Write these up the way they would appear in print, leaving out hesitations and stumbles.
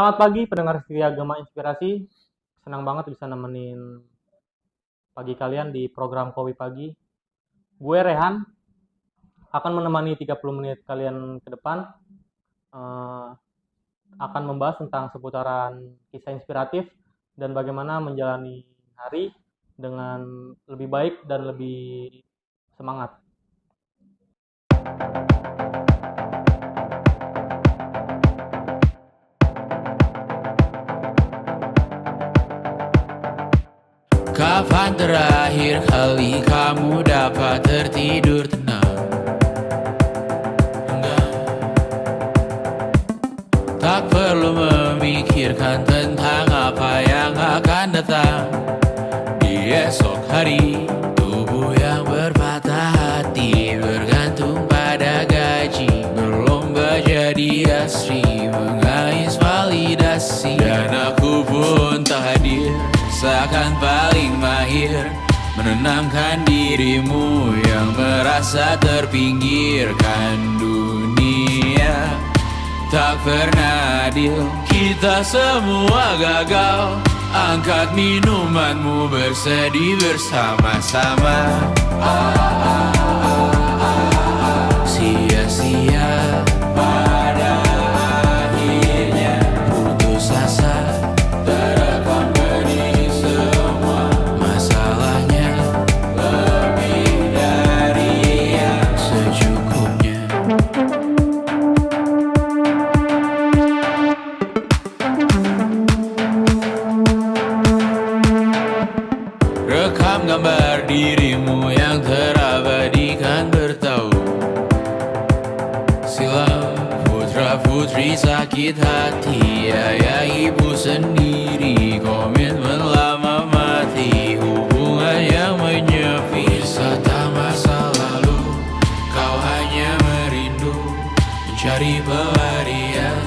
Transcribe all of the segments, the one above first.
Selamat pagi pendengar setia Gema Inspirasi. Senang banget bisa nemenin pagi kalian di program Kopi Pagi. Gue Rehan akan menemani 30 menit kalian ke depan. Akan membahas tentang seputaran kisah inspiratif dan bagaimana menjalani hari dengan lebih baik dan lebih semangat. Kapan terakhir kali kamu dapat tertidur tenang? Enggak. Tak perlu memikirkan tentang apa yang akan datang di esok hari. Tubuh yang berpatah hati bergantung pada gaji, berlomba jadi asri, mengais validasi. Dan aku pun tak hadir, seakan paling mahir menenangkan dirimu yang merasa terpinggirkan dunia. Tak pernah adil, kita semua gagal. Angkat minumanmu, bersedih bersama-sama. Sia-sia pada akhirnya putus asa, terekam benih semua. Masalahnya lebih dari yang secukupnya. Rekam gambar dirimu yang terabadikan bertahun silam. Putra putri sakit hati, ayah ibu sendiri, komitmen lama mati, hubungan yang menyepi. Wisata masa lalu, kau hanya merindu, mencari pelarian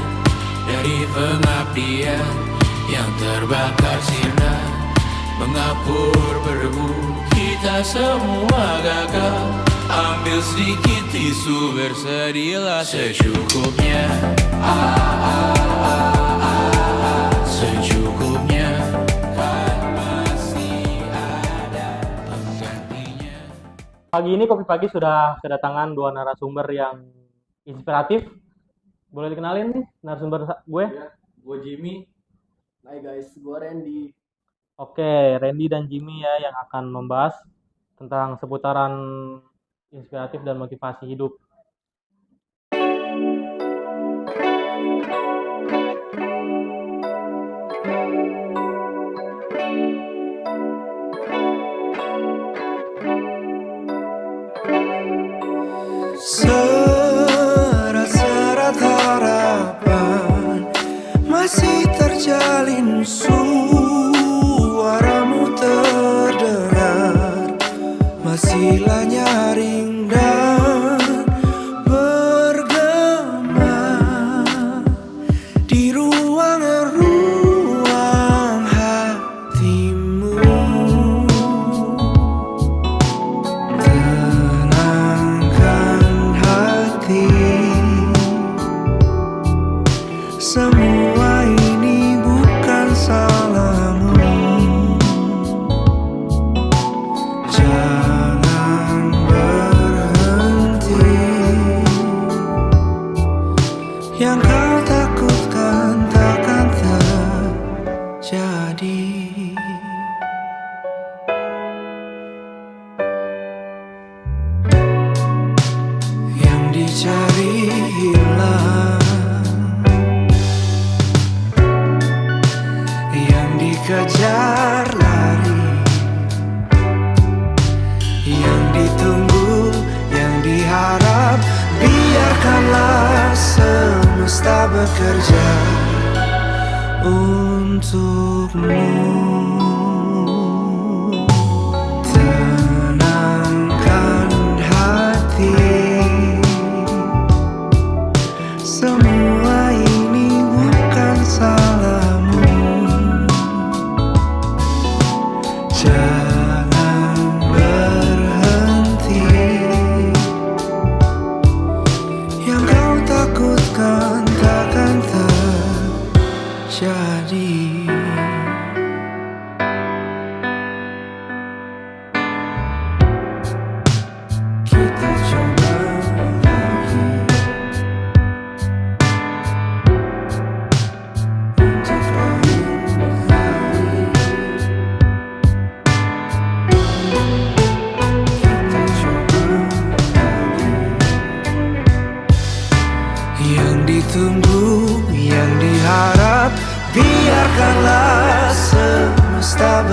dari pengabdian yang terbakar sirna, mengapur berdebu. Kita semua gagal. Ambil sedikit tisu, bersedihlah secukupnya. Secukupnya, kan masih ada penggantinya. Pagi ini Kopi Pagi sudah kedatangan dua narasumber yang inspiratif. Boleh dikenalin nih narasumber gue? Ya, gue Jimmy. Hai guys, gue Randy. Oke, Randy dan Jimmy ya yang akan membahas tentang seputaran inspiratif dan motivasi hidup. Serat-serat harapan masih terjalin, suaramu terdengar, masihlah nyaring dan bergema di ruang-ruang hatimu. Tenangkan hati, semua ini bukan salahmu. Jangan berhenti, yang kau takutkan takkan terjadi. Yang dicari hilang, yang dikejar lari, yang ditunggu, yang diharap, biarkanlah semesta bekerja untukmu. Tenangkan hati, semua ini bukan salahmu. Jangan berhenti, yang kau takutkan takkan terjadi.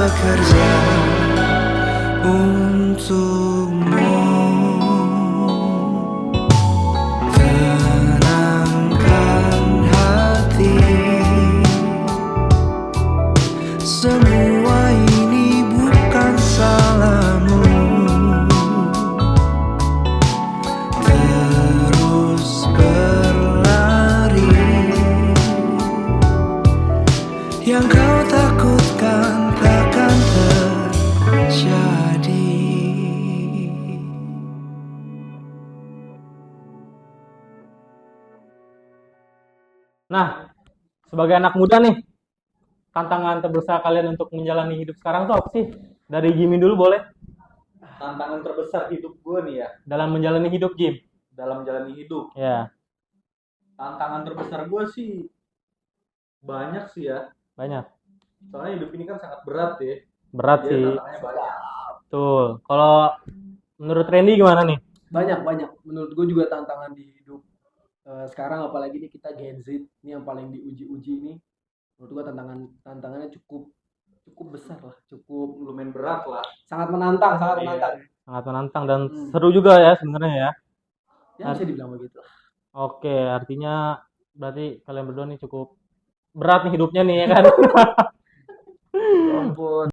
bekerja untukmu. Tenangkan hati, semua ini bukan salahmu. Terus berlari, yang kau takutkan takkan terjadi. Nah, sebagai anak muda nih, tantangan terbesar kalian untuk menjalani hidup sekarang tuh apa sih? Dari Jimmy dulu boleh? Tantangan terbesar hidup gue nih ya, Dalam menjalani hidup, Jim. dalam menjalani hidup. Ya, Tantangan terbesar gue sih banyak sih ya. banyak. Soalnya hidup ini kan sangat berat ya. Berat Jadi sih. tantangannya banyak. Betul. Kalau menurut Randy gimana nih? Banyak. Menurut gue juga tantangan di hidup sekarang, apalagi nih kita Gen Z ini yang paling diuji-uji ini. Menurut gue tantangannya cukup besar lah, cukup lumayan berat lah. Sangat menantang. Sangat menantang dan seru juga ya sebenarnya ya. Ya bisa dibilang begitu lah. Oke, artinya berarti kalian berdua nih cukup berat nih hidupnya nih ya kan? Ya ampun.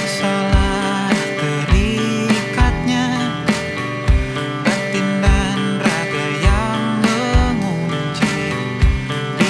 Salah terikatnya batin dan raga yang mengunci di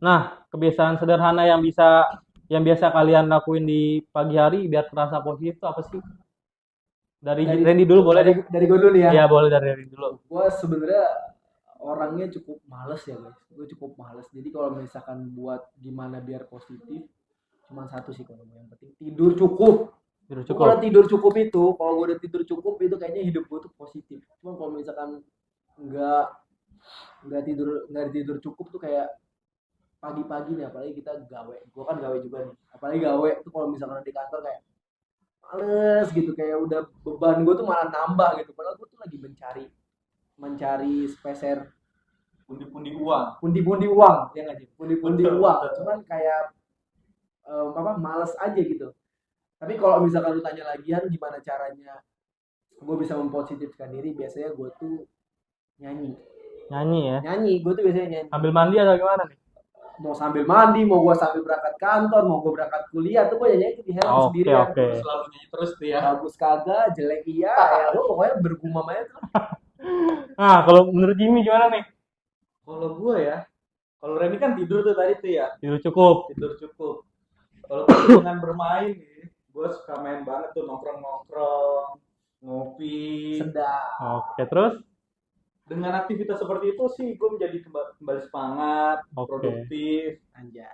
Nah, kebiasaan sederhana yang biasa kalian lakuin di pagi hari biar terasa positif itu apa sih? Dari Randy dulu boleh deh. dari gue dulu ya. Iya, boleh dari Randy dulu. Gue sebenarnya orangnya cukup males ya guys. Gue cukup males. Jadi kalau misalkan buat gimana biar positif, cuma satu sih kalau gue, yang penting tidur cukup. Tidur Gua Kalau cukup. tidur cukup itu, kalau gue udah tidur cukup itu kayaknya hidup gue tuh positif. Cuma kalau misalkan nggak nggak tidur cukup tuh kayak pagi-pagi nih, apalagi kita gawe. Gue kan gawe juga nih. Apalagi gawe tuh kalau misalkan di kantor kayak males gitu, kayak udah beban gue tuh malah nambah gitu. Padahal gue tuh lagi mencari speser Pundi-pundi uang. pundi-pundi uang, ya nggak sih? Pundi-pundi Betul, uang. betul. Cuman kayak males aja gitu. Tapi kalau misalkan lu tanya lagian gimana caranya gue bisa mempositifkan diri, biasanya gue tuh nyanyi. Nyanyi ya. Gue tuh biasanya nyanyi. Ambil mandi atau gimana nih? Mau sambil mandi, mau gue sambil berangkat kantor, mau gue berangkat kuliah, tuh gue nyanyi itu di helm Oke, sendirian. oke. Selalu nyanyi terus tuh ya. Bagus kagak, jelek iya, ya lu pokoknya bergumam aja tuh. Nah, kalau menurut Jimmy gimana nih? Kalau gue ya, kalau Randy kan tidur tuh tadi tuh ya, Tidur cukup. tidur cukup. Kalau gue dengan bermain nih, gue suka main banget tuh, nongkrong-nongkrong, ngopi. Sedap. Oke, terus? Dengan aktivitas seperti itu sih gue menjadi kembali semangat, Oke. produktif. Anjay.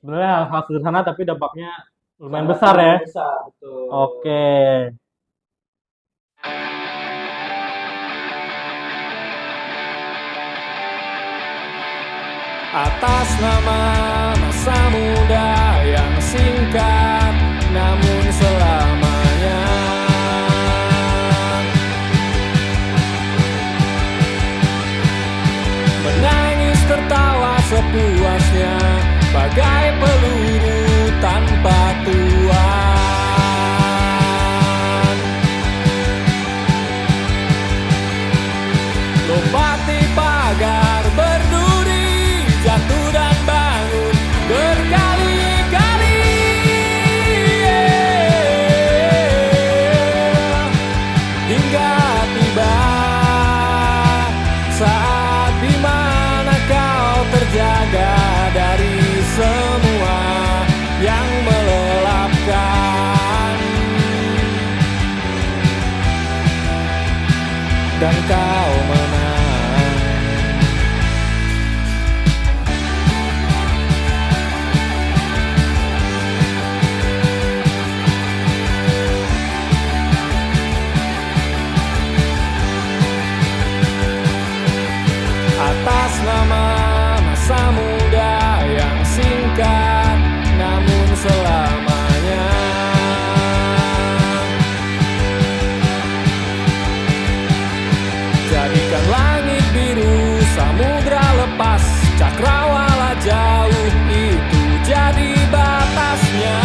Sebenarnya hal sederhana tapi dampaknya lumayan besar ya. Besar, betul. Oke. Atas nama masa muda yang singkat namun selamanya, menangis tertawa sepuasnya bagai peluru tanpa tuan. Lompati pagar berduri, jatuh dan bangun berkali-kali. Hingga tiba saat dimana kau terjaga dari semua yang melelapkan, dan kau menang. Atas nama masa muda yang singkat namun selamanya, jadikan langit biru, samudra lepas, cakrawala jauh itu jadi batasnya.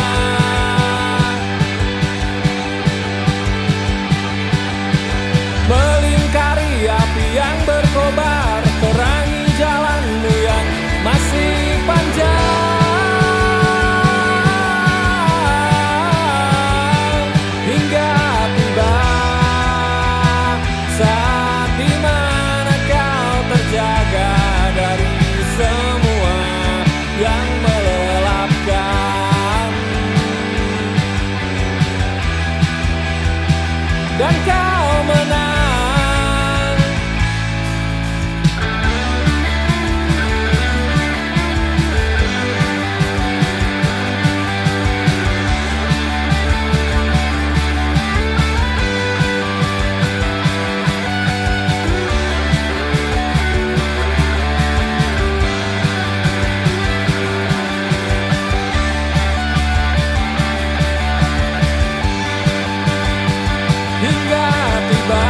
Melingkari api yang berkobar, terangi jalanmu yang masih panjang. Hingga tiba saat dimana kau terjaga dari semua yang melelapkan, dan kau menang. Hingga tiba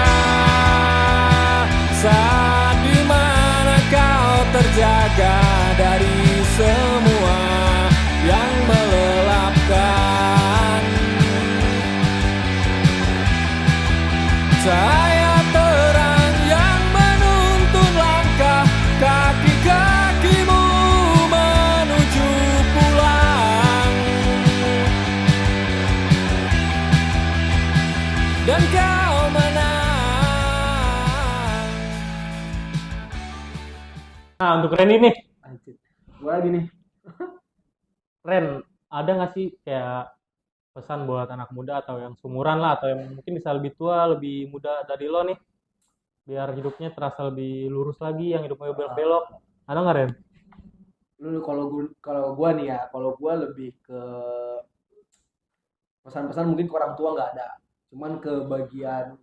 saat dimana kau terjaga dari semua yang melelapkan. Cahaya terang yang menuntun langkah kaki-kakimu menuju pulang, dan kau menang. Nah, untuk Randy nih. Anjir. Gue lagi nih. Ren, ada nggak sih kayak pesan buat anak muda atau yang seumuran lah atau yang mungkin bisa lebih tua, lebih muda dari lo nih, biar hidupnya terasa lebih lurus lagi, yang hidupnya belok-belok. Ada nggak Ren? Lu kalau gua nih ya, kalau gua lebih ke pesan-pesan mungkin ke orang tua nggak ada. Cuman ke bagian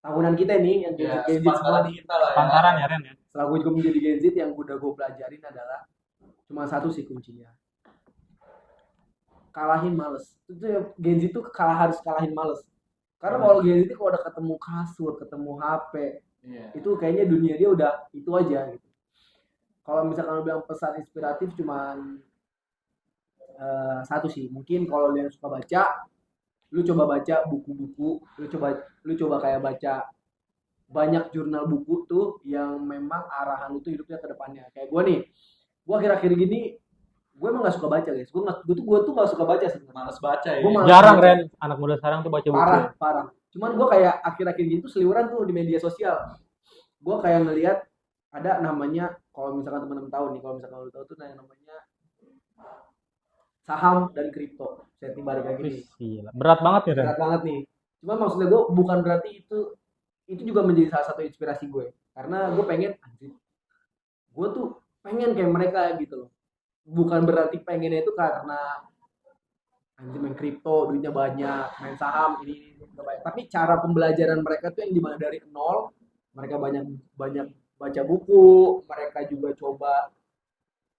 tahunan kita nih yang Ya, Gen Z sepantaran semua. kita lah ya. Pantaran ya Ren ya? Setelah gue juga menjadi Gen Z yang udah gue pelajarin adalah cuma satu sih kuncinya. Kalahin males. Itu ya, Gen Z itu harus kalahin males. Karena kalau Gen Z itu kalau udah ketemu kasur, ketemu HP, Iya. itu kayaknya dunia dia udah itu aja gitu. Kalau misalkan lu bilang pesan inspiratif cuman satu sih, mungkin kalau lu yang suka baca, lu coba baca buku-buku, lu coba kayak baca banyak jurnal buku tuh yang memang arahan lu tuh hidupnya ke depannya. Kayak gue nih, gue akhir-akhir gini gue emang gak suka baca guys. Gue tuh gak suka baca sebenarnya. Males baca ya. Gua malas Jarang baca. Ren, anak muda sekarang tuh baca buku. Parah. Cuman gue kayak akhir-akhir gini tuh seliweran tuh di media sosial. Gue kayak ngelihat ada namanya, kalau misalkan teman-teman tahu nih, kalau misalkan lu tahu tuh namanya saham dan kripto. Setting balik lagi nih. Wih, gila. Berat banget ya Ren. Berat banget nih. Cuman maksudnya gue bukan berarti itu juga menjadi salah satu inspirasi gue. Karena gue pengen, anjir, gue tuh pengen kayak mereka gitu loh. Bukan berarti pengennya itu karena anjir main kripto duitnya banyak, main saham ini nggak banyak. Tapi cara pembelajaran mereka tuh yang dimana dari nol, mereka banyak baca buku, mereka juga coba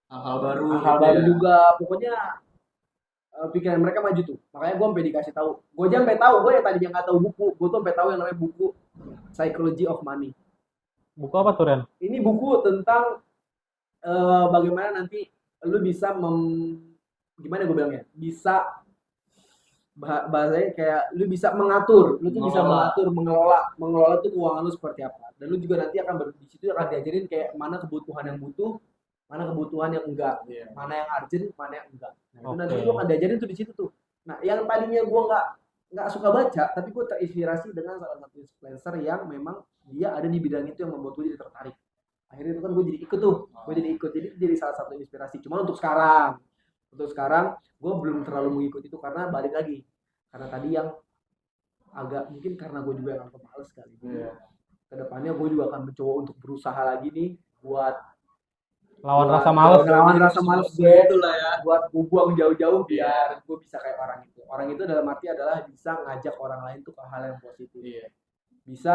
Hal-hal baru. hal gitu baru ya. juga. Pokoknya pikiran mereka maju tuh. Makanya gue sampai dikasih tahu. Gue aja sampai tahu, gue yang tadinya nggak tahu buku, gue tuh sampai tahu yang namanya buku Psychology of Money. Buku apa tuh Ren? Ini buku tentang bagaimana nanti lu bisa gimana gue bilangnya? Bisa bahasanya kayak lu bisa mengatur, lu tuh bisa mengatur, mengelola tuh keuangan lu seperti apa. Dan lu juga nanti akan di situ akan diajarin kayak mana kebutuhan yang butuh, mana kebutuhan yang enggak, Iya. mana yang urgent, mana yang enggak. Nah, itu nanti Oke. lu akan diajarin tuh di situ tuh. Nah, yang tadinya gua nggak suka baca, tapi gua terinspirasi dengan salah satu influencer yang memang dia ada di bidang itu yang membuat gue jadi tertarik. Akhirnya itu kan gue jadi ikut tuh, jadi jadi salah satu inspirasi. Cuma untuk sekarang gue belum terlalu mengikuti itu karena balik lagi, karena tadi yang agak mungkin karena gue juga yang agak males kali. Iya. Kedepannya gue juga akan mencoba untuk berusaha lagi nih buat Lawan rasa males. lawan rasa males gue Itulah ya. buat gue buang jauh-jauh biar gue bisa kayak orang itu. Orang itu dalam arti adalah bisa ngajak orang lain tuh ke hal yang positif. Iya. Bisa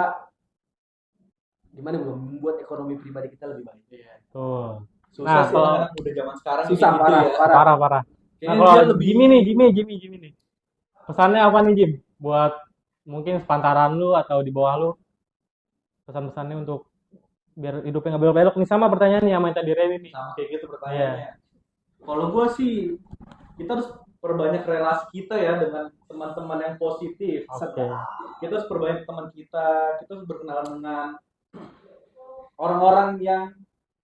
gimana gue membuat ekonomi pribadi kita lebih baik. Iya. Tuh. Susah Nah, sih kalau- anak muda zaman sekarang Susah gitu parah, ya. parah. Parah. Nah, Kayaknya kalau dia lebih Jimmy nih. Pesannya apa nih Jim? Buat mungkin sepantaran lu atau di bawah lu. Pesan-pesannya untuk biar hidupnya nggak belok-belok nih, sama pertanyaannya sama yang tadi Rewi nih. sama kayak gitu pertanyaannya. Kalau gue sih kita harus perbanyak relasi kita ya dengan teman-teman yang positif. Oke. Kita harus perbanyak teman kita harus berkenalan dengan orang-orang yang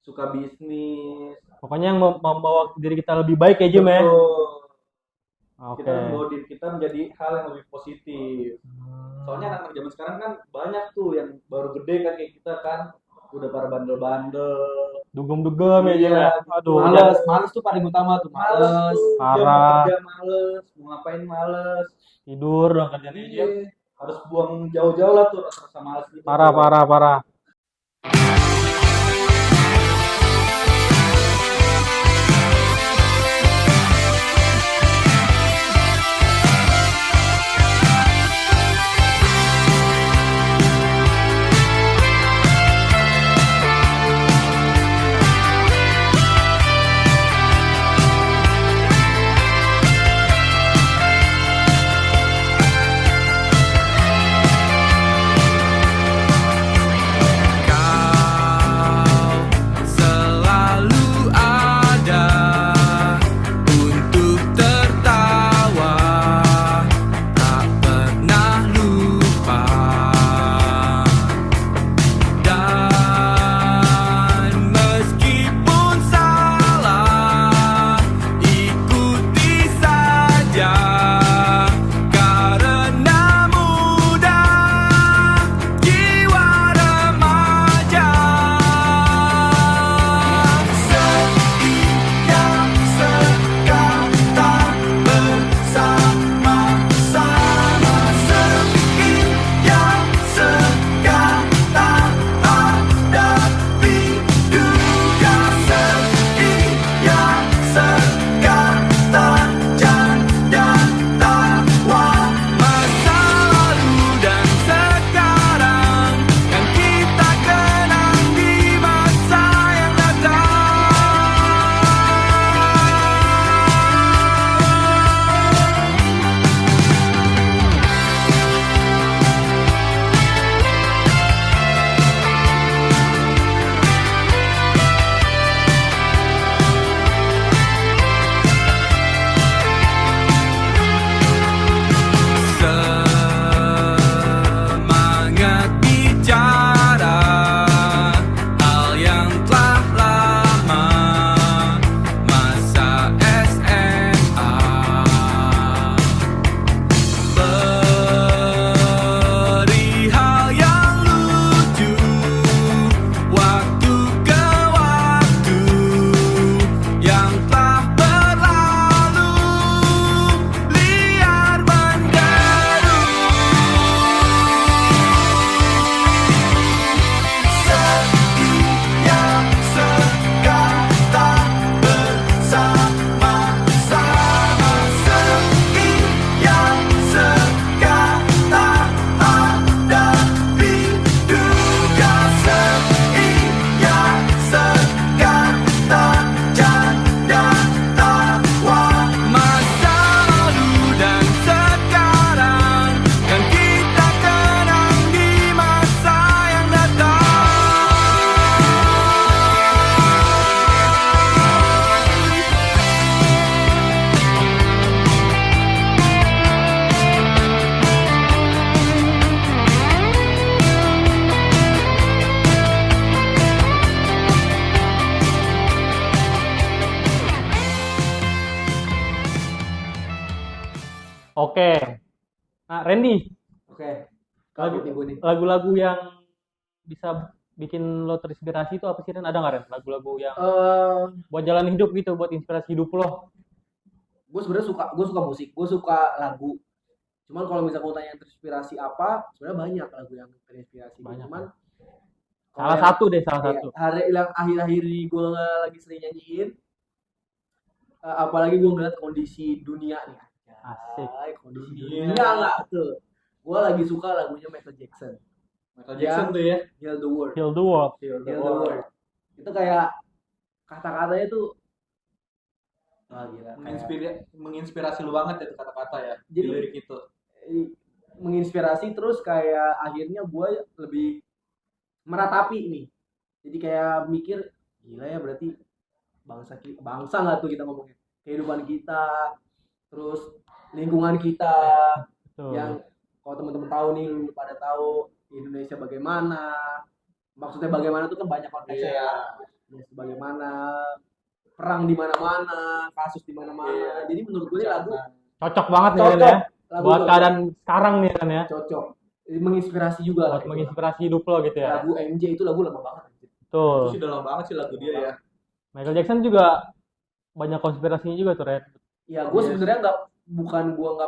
suka bisnis. Pokoknya yang membawa diri kita lebih baik ya Jim ya. Betul. Oke. Kita harus membawa diri kita menjadi hal yang lebih positif. Soalnya anak-anak zaman sekarang kan banyak tuh yang baru gede kan kayak kita kan udah pada bandel-bandel. Dugem-dugem ya Jim ya. Aduh. Males tuh paling utama tuh, males. Dia mau Parah. kerja males, mau ngapain males. Tidur dong kerjanya Jim. Iya. Harus buang jauh-jauh lah tuh rasa-rasa males gitu. Parah. Oke. Nah, Randy, Oke. Kalau nih gue nih. lagu-lagu yang bisa bikin lo terinspirasi itu apa sih, Ren? Ada nggak, Ren? Lagu-lagu yang Eh, buat jalan hidup gitu, buat inspirasi hidup lo? gue sebenarnya suka musik, gue suka lagu. Cuman kalau misalnya gue tanya terinspirasi apa, sebenarnya banyak lagu yang terinspirasi. Banyak, Cuman Salah kalau satu deh, salah yang satu. hari yang akhir-akhir ini gue lagi sering nyanyiin, apalagi gue ngeliat kondisi dunia nih. Asik. Ay, kondisi Dunia. dunia nggak tuh. Gue lagi suka lagunya Michael Jackson, Michael Jackson tuh ya. Heal the World. Heal the world. Heal the World. Itu kayak kata-katanya tuh, wah gila. Kayak, Menginspirasi lu banget ya tuh kata-kata ya. Di Jadi- lirik itu. menginspirasi terus kayak akhirnya gue lebih meratapi nih. Jadi kayak mikir gila ya, berarti bangsa nggak tuh kita ngomongin kehidupan kita, terus lingkungan kita Betul. yang kalau teman-teman tahu nih, lu pada tahu Indonesia bagaimana, maksudnya bagaimana tuh kan banyak konteksnya ya. Indonesia bagaimana, perang di mana-mana, kasus di mana-mana. Jadi menurut gue ini lagu Cocok banget nih, Ren, cocok. ya. Lagu Buat cocok. keadaan sekarang nih, kan ya. Cocok. Jadi menginspirasi juga lah Buat itu. menginspirasi hidup lo gitu ya. Lagu MJ itu lagu lama banget. Itu Betul. sih udah lama banget sih lagu dia ya. Michael Jackson juga banyak konspirasinya juga tuh, Ren. Ya gue Yes. sebenarnya nggak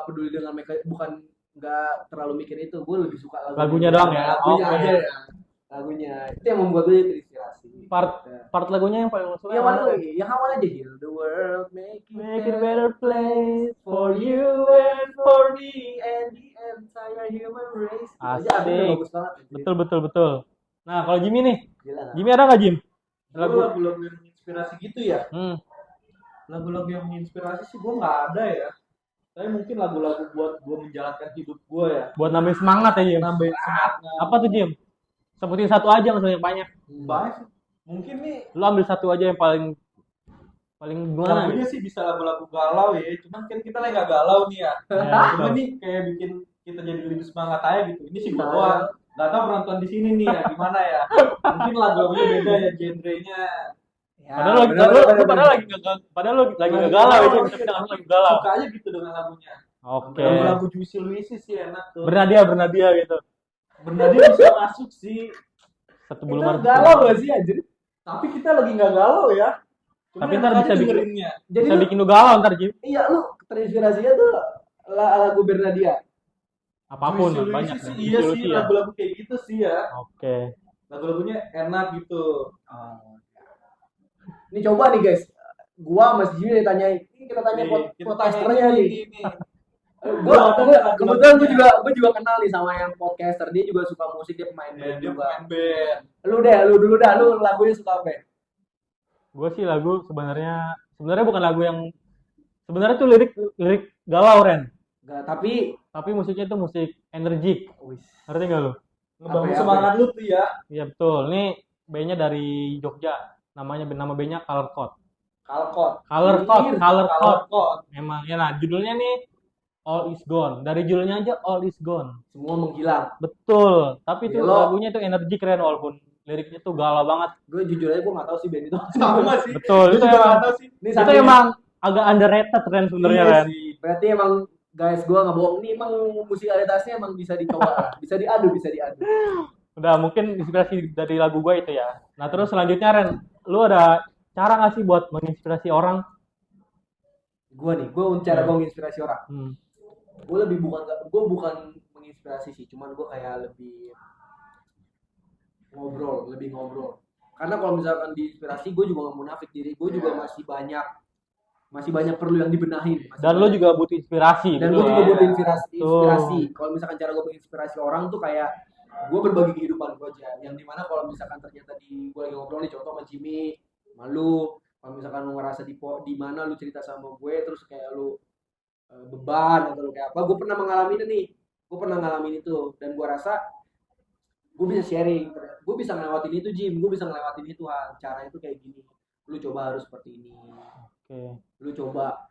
peduli dengan mereka, bukan nggak terlalu mikir itu. Gue lebih suka Lagunya doang ya? Lagunya Oke. aja ya. Lagunya itu yang membuat gue terinspirasi. Part lagunya yang paling lo suka Yang mana? mana lagi? Yang awal aja, Heal the World, Make it better place for you and for me. and the entire human race. Itu Asik. aja artinya bagus banget. Betul, betul, betul. Nah, kalau Jimmy nih, Gila nggak? Jimmy ada nggak, Jim? Lagu lagu-lagu yang menginspirasi gitu ya. Hmm. Lagu-lagu yang menginspirasi sih gue nggak ada ya. Tapi mungkin lagu-lagu buat gue menjalankan hidup gue ya. Buat nambahin semangat ya, Jim. Nambahin semangat. Apa tuh, Jim? Sebutin satu aja, nggak usah yang banyak. Banyak sih. Mungkin nih Lu ambil satu aja yang paling gimana? lagunya sih bisa lagu-lagu galau ya. Cuman kan kita lagi nggak galau nih ya. Ya, Cuma betul. nih kayak bikin kita jadi lebih semangat aja gitu. Ini sih gue doang. Gak tau penonton di sini nih ya gimana ya. Mungkin lagunya beda ya genrenya. Ya, Padahal lagi padahal lu lagi nggak galau ya, Jim. Tapi dengan lagi galau. Suka aja gitu dengan lagunya. Oke. Lagu Juicy Luisis sih enak tuh. Bernadia gitu. Bernadia bisa masuk sih. Satu Itu bulu mata. galau gak sih anjir? Tapi kita lagi nggak galau ya. Cuma Tapi enak ntar aja bisa bikin- dengerinnya. Jadi Bisa lu, bikin lu galau ntar, Jim. iya lu terinspirasinya tuh lagu Bernadia. Apapun Juicy lah, banyak Luisis ya. sih, iya Lucu-lucu sih ya. lagu-lagu kayak gitu sih ya. Oke. Lagu-lagunya enak gitu. Ini coba nih guys, gua sama si Jimmy ditanyain. Ini kita tanya Nih, podcasternya nih. ini. Gua kebetulan gua juga kenal nih sama yang podcaster. Dia juga suka musik, dia pemain band Dia juga. main band. Lu dulu dah, lu lagunya suka apa? Gue sih lagu sebenarnya bukan lagu yang sebenarnya tuh lirik galau, Ren. Enggak, tapi Musiknya tuh musik energik. wis. Ngerti nggak lu? Ngebangun Apa ya, semangat lu tuh ya. Iya betul. Ini bandnya dari Jogja. Nama bandnya Color Code. Kalkot. Color Code. Kalkot. Memang ya. Nah, judulnya nih All Is Gone. Dari judulnya aja All Is Gone. Semua menghilang. Betul. Tapi tuh Gelo. lagunya tuh energik, keren, walaupun liriknya tuh galau banget. Gue jujur aja gue nggak tahu sih band itu. Sama sih. Betul. Gua Itu juga emang nggak tahu sih. Ini itu sampai- emang agak underrated, Ren, sebenarnya, Iya Ren. sih. berarti emang guys, gue nggak bohong, ini emang musikalitasnya emang bisa dicoba lah. bisa diadu. Udah, mungkin inspirasi dari lagu gue itu ya. Nah, terus selanjutnya, Ren, lu ada cara nggak sih buat menginspirasi orang? Gue cara gue menginspirasi orang. Hmm. Gue bukan menginspirasi sih, cuman gue kayak lebih ngobrol. Karena kalau misalkan diinspirasi, gue juga nggak munafik diri. Gue juga masih banyak perlu yang dibenahin. Dan lu juga butuh inspirasi. Dan gitu gue juga ya. butuh inspirasi. Tuh. Kalau misalkan cara gue menginspirasi orang tuh kayak gue berbagi kehidupan gue aja. Yang dimana kalau misalkan ternyata gue lagi ngobrol nih, contoh sama Jimmy, malu. Kalau misalkan lu ngerasa di mana lu cerita sama gue, terus kayak lu beban atau lu kayak apa, gue pernah mengalami ini nih. Gue pernah ngalamin itu dan gue rasa gue bisa sharing. Gue bisa ngelewatin itu, Jim. Gue bisa ngelewatin itu, Han. Cara itu kayak gini. Lu coba harus seperti ini. Oke. Lu coba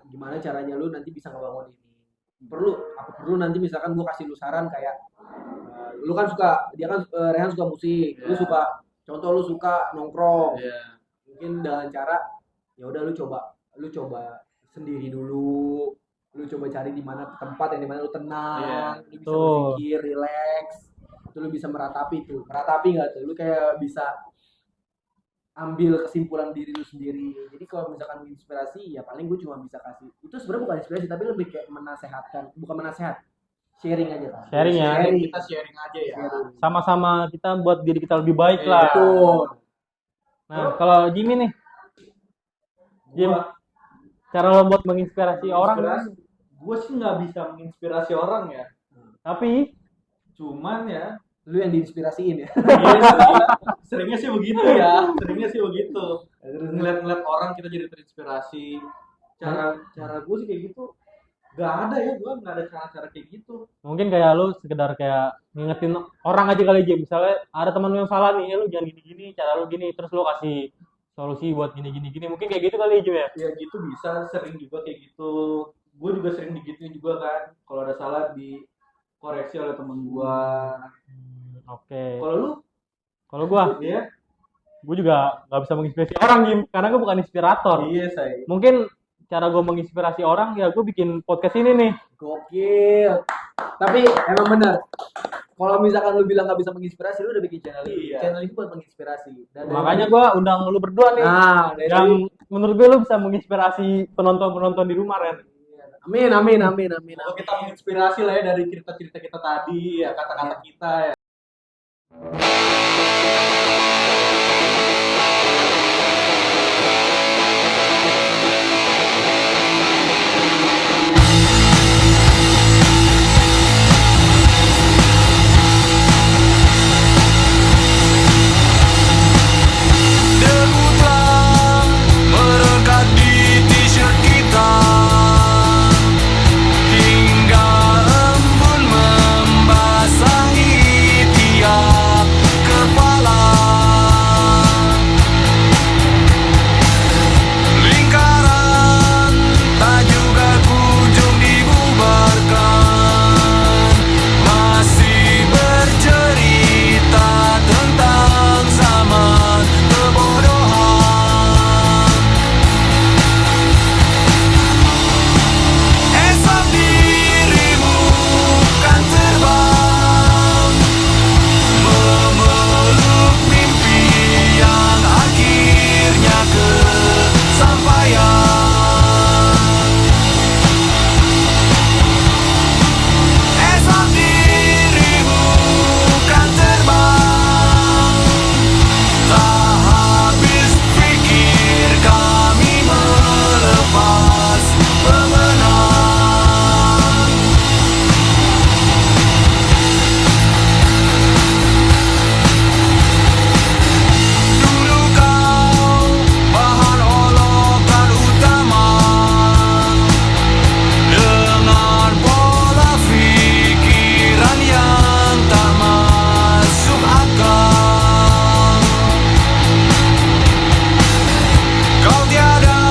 gimana caranya lu nanti bisa ngebangun ini. Perlu nanti misalkan gua kasih lu saran kayak lu kan Rehan suka musik, lu suka nongkrong. Mungkin dengan cara ya udah lu coba sendiri dulu, Lu coba cari di mana tempat yang di mana lu tenang, Iya, lu bisa betul. berpikir, relax. Itu lu bisa meratapi tuh. Meratapi nggak tuh? Lu kayak bisa ambil kesimpulan diri lu sendiri. Jadi kalau misalkan inspirasi ya paling gue cuma bisa kasih. Itu sebenarnya bukan inspirasi tapi lebih kayak menasehatkan, bukan menasehat. Sharing aja kan. Sharing ya. Kita sharing aja ya. Sharing. Sama-sama kita buat diri kita lebih baik Iya. lah. Betul. Nah, kalau Jimmy nih, Jim, Gua cara lo buat menginspirasi orang, gue sih nggak bisa menginspirasi orang ya. tapi Cuman ya Lu yang diinspirasiin ya. seringnya sih begitu ya. Seringnya sih begitu. Ngeliat-ngeliat orang kita jadi terinspirasi. Cara gue sih kayak gitu. Gak ada ya, gue nggak ada cara-cara kayak gitu. mungkin kayak lo sekedar kayak ngingetin orang aja kali Jim. Misalnya ada teman lo yang salah nih, lu jangan gini-gini, cara lo gini, terus lo kasih solusi buat gini-gini. Mungkin kayak gitu kali Jim ya. Ya gitu bisa, sering juga kayak gitu. Gue juga sering digituin juga kan. Kalau ada salah dikoreksi oleh temen gue. Oke. Kalau lu, Kalau gua ya, juga nggak bisa menginspirasi orang Jim, karena gua bukan inspirator. iya saya. Mungkin cara gua menginspirasi orang ya gua bikin podcast ini nih. Gokil. Tapi emang benar. Kalau misalkan lu bilang nggak bisa menginspirasi, lu udah bikin channel ini. Iya. Channel ini buat menginspirasi. Dan Makanya gua undang lu berdua nih. nah, dari Yang menurut gue lu bisa menginspirasi penonton-penonton di rumah Ren. amin. Kalau kita menginspirasi lah ya dari cerita-cerita kita tadi, ya kata-kata kita ya. Debu telah merekat di t-shirt kita, hingga embun membasahi tiap kepala. Lingkaran tak juga kunjung dibubarkan, masih bercerita tentang zaman kebodohan. Esok dirimu kan terbang, memeluk mimpi yang akhirnya kesampaian. Esok dirimu kan terbang, tak habis pikir kami melepas pemenang. Dulu kau bahan olokan utama, dengan pola pikiran yang tak masuk akal. Kau tiada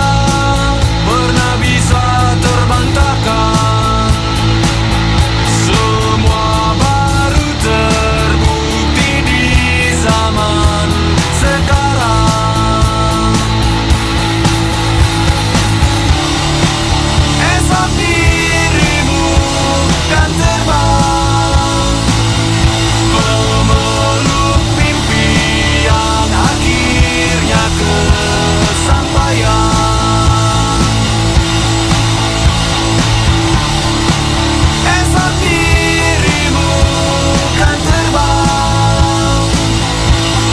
pernah bisa terbantahkan, semua baru terbukti di zaman sekarang. Esok dirimu kan terbang, memeluk mimpi yang akhirnya kesampaian. Esok dirimu kan terbang,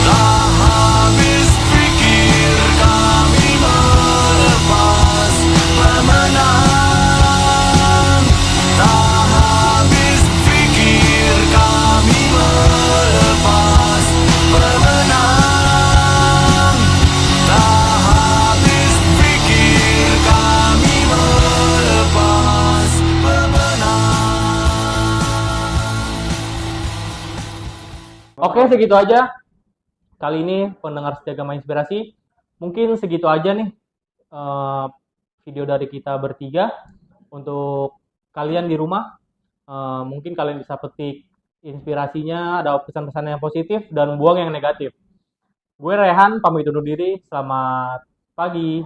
tak habis pikir kami melepas pemenang. Tak habis pikir kami melepas pemenang. Tak habis pikir kami melepas pemenang. Oke, segitu aja. Kali ini pendengar setia Gama Inspirasi. Mungkin segitu aja nih video dari kita bertiga. Untuk kalian di rumah, mungkin kalian bisa petik inspirasinya, ada pesan-pesan yang positif dan buang yang negatif. Gue Rehan, pamit undur diri. Selamat pagi.